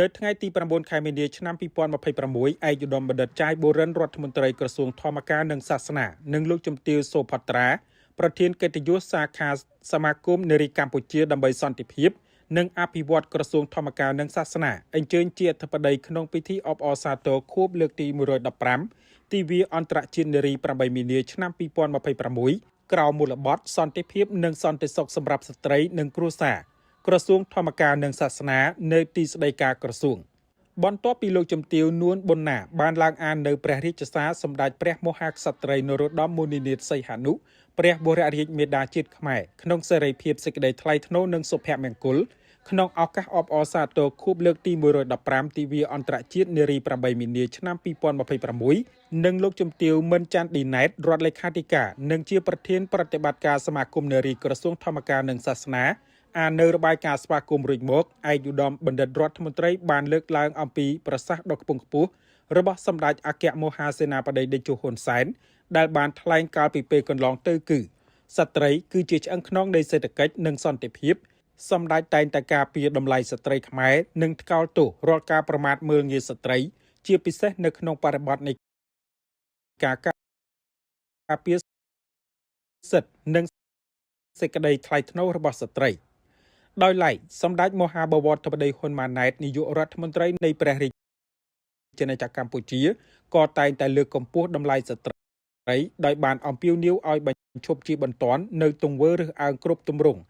នៅថ្ងៃទី9ខែមីនាឆ្នាំ2026ឯកឧត្តមបណ្ឌិតចាយបូរិនរដ្ឋមន្ត្រីក្រសួងធម្មការនិងសាសនានិងលោកជំទាវសូផត្រាប្រធានកិត្តិយសសាខាសមាគមនារីកម្ពុជាដើម្បីសន្តិភាពនិងអភិវឌ្ឍក្រសួងធម្មការនិងសាសនាអញ្ជើញជាអធិបតីក្នុងពិធីអបអរសាទរខួបលើកទី115ទិវាអន្តរជាតិនារី8មីនាឆ្នាំ2026ក្រោមមូលបត្រសន្តិភាពនិងសន្តិសុខសម្រាប់ស្ត្រីនិងគ្រួសារក្រសួងធម្មការនិងសាសនានៅទីស្តីការក្រសួងបន្ទាប់ពីលោកជំទាវនួនប៊ុនណាបានឡើងអាននៅព្រះរាជសារសម្ដេចព្រះមហាក្សត្រីនរោត្តមមុនិនាថសីហនុព្រះបររាជមេដាជាតិខ្មែរក្នុងសេរីភាពសេចក្តីថ្លៃថ្នូរនិងសុភមង្គលក្នុងឱកាសអបអរសាទរខួបលើកទី115ទិវាអន្តរជាតិនារី8មីនាឆ្នាំ2026និងលោកជំទាវមិនច័ន្ទឌីណែតរដ្ឋលេខាធិការនិងជាប្រធានប្រតិបត្តិការសមាគមនារីក្រសួងធម្មការនិងសាសនាអាននៅរបាយការណ៍ស្វាគមន៍រួចមកឯកឧត្តមបណ្ឌិតរដ្ឋមន្ត្រីបានលើកឡើងអំពីប្រសាសន៍ដ៏ខ្ពង់ខ្ពស់របស់សម្ដេចអគ្គមហាសេនាបតីតេជោហ៊ុនសែនដែលបានថ្លែងកាលពីពេលកន្លងទៅគឺស្ត្រីគឺជាឆ្អឹងខ្នងនៃសេដ្ឋកិច្ចនិងសន្តិភាពសម្ដេចតែងតែការពារតម្លៃស្ត្រីខ្មែរនិងថ្កោលទោសរាល់ការប្រមាថមើលងាយស្ត្រីជាពិសេសនៅក្នុងបរិបទនៃការការពារសិទ្ធិនិងសេចក្តីថ្លៃថ្នូររបស់ស្ត្រីដោយឡែកសម្ដេចមហាបវរធិបតីហ៊ុនម៉ាណែតនាយករដ្ឋមន្ត្រីនៃព្រះរាជាណាចក្រកម្ពុជាក៏តែងតែលើកកម្ពស់តម្លៃស្ត្រីដោយបានអំពាវនាវឲ្យបញ្ឈប់ជាបន្ទាន់នៅទង្វើរើសអើងគ្រប់ទម្រង់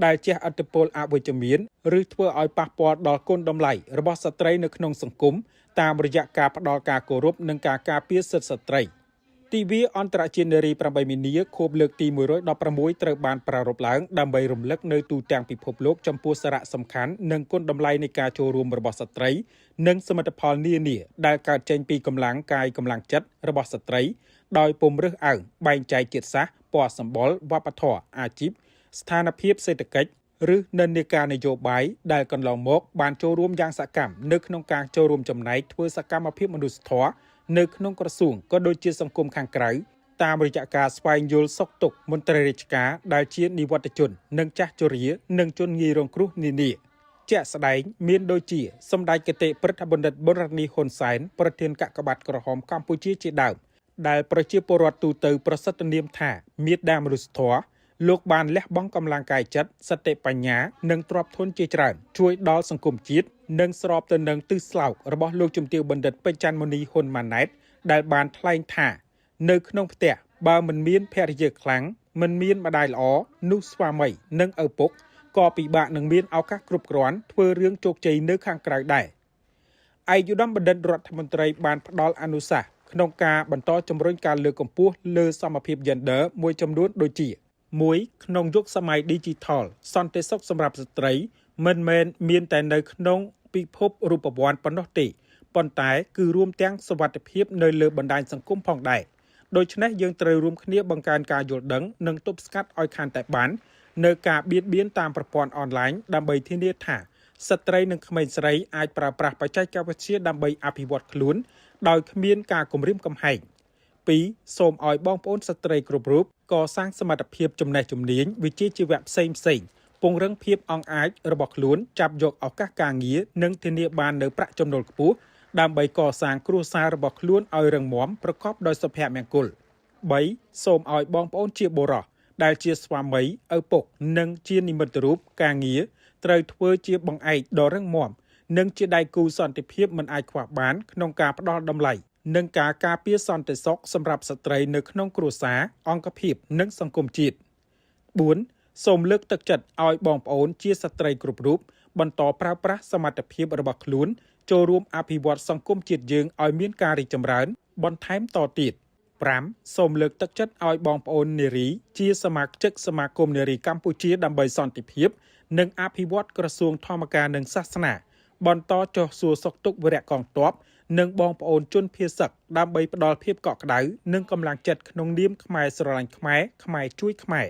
ដែលជះឥទ្ធិពលអវិជ្ជមានឬធ្វើឲ្យប៉ះពាល់ដល់គុណតម្លៃរបស់ស្ត្រីនៅក្នុងសង្គមតាមរយៈការផ្ដល់ការគោរពនិងការការពារសិទ្ធិស្ត្រីទិវាអន្តរជាតិនារី8មីនាខួបលើកទី116ត្រូវបានប្រារព្ធឡើងដើម្បីរំលឹកនៅទូទាំងពិភពលោកចំពោះសារៈសំខាន់និងគុណតម្លៃនៃការចូលរួមរបស់ស្ត្រីនិងសមិទ្ធផលនានាដែលកើតចេញពីកម្លាំងកាយកម្លាំងចិត្តរបស់ស្ត្រីដោយពុំរើសអើងបែងចែកជាតិសាសន៍ពណ៌សម្បុរវប្បធម៌អាជីពស្ថានភាពសេដ្ឋកិច្ចឬនិន្នាការនយោបាយដែលកន្លងមកបានចូលរួមយ៉ាងសកម្មនៅក្នុងការចូលរួមចំណែកធ្វើសកម្មភាពមនុស្សធម៌នៅក្នុងក្រសួងក៏ដូចជាសង្គមខាងក្រៅតាមរយៈការស្វែងយល់សុខទុក្ខមន្ត្រីរាជការដែលជានិវត្តជននិងចាស់ជរានិងជនងាយរងគ្រោះនានាជាក់ស្ដែងមានដូចជាសម្ដេចគតិព្រឹទ្ធបណ្ឌិតប៊ុនរ៉ានីហ៊ុនសែនប្រធានកាកបាទក្រហមកម្ពុជាជាដើមដែលប្រជាពលរដ្ឋទូទៅប្រសិទ្ធនាមថាមេត្តាមនុស្សធម៌លោកបានលះបង់កម្លាំងកាយចិត្តសតិបញ្ញានិងទ្រព្យធនជាច្រើនជួយដល់សង្គមជាតិនិងស្របទៅនឹងទិសស្លោករបស់លោកជំទាវបណ្ឌិតពេជ្រច័ន្ទមុនីហ៊ុនម៉ាណែតដែលបានថ្លែងថានៅក្នុងផ្ទះបើមិនមានភរិយាខ្លាំងមិនមានម្ដាយល្អនោះស្វាមីនិងឪពុកក៏ពិបាកនឹងមានឱកាសគ្រប់គ្រាន់ធ្វើរឿងជោគជ័យនៅខាងក្រៅដែរឯកឧត្តមបណ្ឌិតរដ្ឋមន្ត្រីបានផ្ដល់អនុសាសន៍ក្នុងការបន្តជំរុញការលើកកម្ពស់លើសមភាព Gender មួយចំនួនដូចជា1ក្នុងយុគសម័យ Digital សន្តិសុខសម្រាប់ស្ត្រីមិនមែនមានតែនៅក្នុងពិភពរូបវ័ន្តប៉ុណ្ណោះទេប៉ុន្តែគឺរួមទាំងសុវត្ថិភាពនៅលើបណ្ដាញសង្គមផងដែរដូច្នេះយើងត្រូវរួមគ្នាបង្កើនការយល់ដឹងនិងទប់ស្កាត់ឲ្យកាន់តែបាននៅការបៀតបៀនតាមប្រព័ន្ធអនឡាញដើម្បីធានាថាស្ត្រីនិងក្មេងស្រីអាចប្រើប្រាស់បច្ចេកវិទ្យាដើម្បីអភិវឌ្ឍខ្លួនដោយគ្មានការគំរាមកំហែង2សូមឲ្យបងប្អូនស្ត្រីគ្រប់រូបកសាងសមត្ថភាពចំណេះជំនាញវិជ្ជាជីវៈផ្សេងៗពង្រឹងភាពអង់អាចរបស់ខ្លួនចាប់យកឱកាសការងារនិងធានាបាននូវប្រាក់ចំណូលខ្ពស់ដើម្បីកសាងគ្រួសាររបស់ខ្លួនឲ្យរឹងមាំប្រកបដោយសុភមង្គល3សូមឲ្យបងប្អូនជាបុរសដែលជាស្វាមីឪពុកនិងជានិមិត្តរូបការងារត្រូវធ្វើជាបង្អែកដ៏រឹងមាំនិងជាដៃគូសន្តិភាពមិនអាចខ្វះបានក្នុងការផ្ដល់តម្លៃនិងការការពារសន្តិសុខសម្រាប់ស្ត្រីនៅក្នុងគ្រួសារអង្គភាពនិងសង្គមជាតិ4សូមលើកទឹកចិត្តឲ្យបងប្អូនជាស្ត្រីគ្រប់រូបបន្តប្រើប្រាស់សមត្ថភាពរបស់ខ្លួនចូលរួមអភិវឌ្ឍសង្គមជាតិយើងឲ្យមានការរីកចម្រើនបន្ថែមតទៀត5សូមលើកទឹកចិត្តឲ្យបងប្អូននារីជាសមាជិកសមាគមនារីកម្ពុជាដើម្បីសន្តិភាពនិងអភិវឌ្ឍក្រសួងធម្មការនិងសាសនាបន្តចុះសួរសុខទុក្ខវរៈកងទ័ពនិងបងប្អូនជនភៀសសឹកដើម្បីផ្ដល់ភាពកក់ក្ដៅនិងកម្លាំងចិត្តក្នុងនាមខ្មែរស្រឡាញ់ខ្មែរជួយខ្មែរ